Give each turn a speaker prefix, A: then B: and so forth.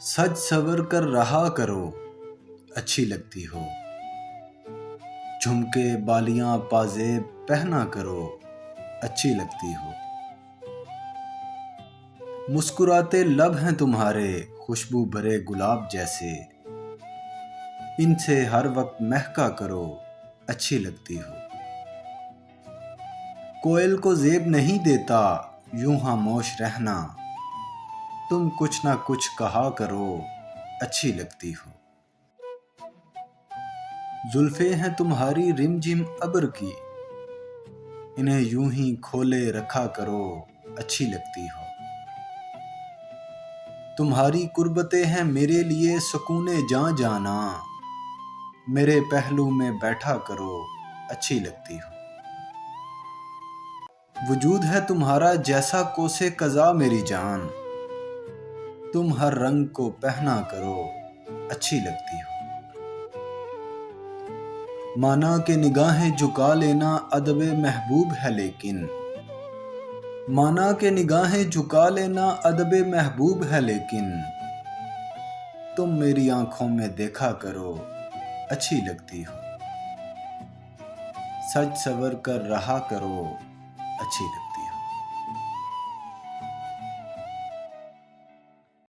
A: سج سور کر رہا کرو اچھی لگتی ہو، جھمکے بالیاں پازیب پہنا کرو اچھی لگتی ہو۔ مسکراتے لب ہیں تمہارے خوشبو بھرے گلاب جیسے، ان سے ہر وقت مہکا کرو اچھی لگتی ہو۔ کوئل کو زیب نہیں دیتا یوں خاموش رہنا، تم کچھ نہ کچھ کہا کرو اچھی لگتی ہو۔ زلفیں ہیں تمہاری رم جھم ابر کی، انہیں یوں ہی کھولے رکھا کرو اچھی لگتی ہو۔ تمہاری قربتیں ہیں میرے لیے سکون جاں جانا، میرے پہلو میں بیٹھا کرو اچھی لگتی ہو۔ وجود ہے تمہارا جیسا کوس قضا میری جان، تم ہر رنگ کو پہنا کرو اچھی لگتی ہو۔ مانا کہ نگاہیں جھکا لینا ادب محبوب ہے لیکن، مانا کہ نگاہیں جھکا لینا ادب محبوب ہے لیکن، تم میری آنکھوں میں دیکھا کرو اچھی لگتی ہو۔ سج سور کر رہا کرو اچھی لگتی ہو۔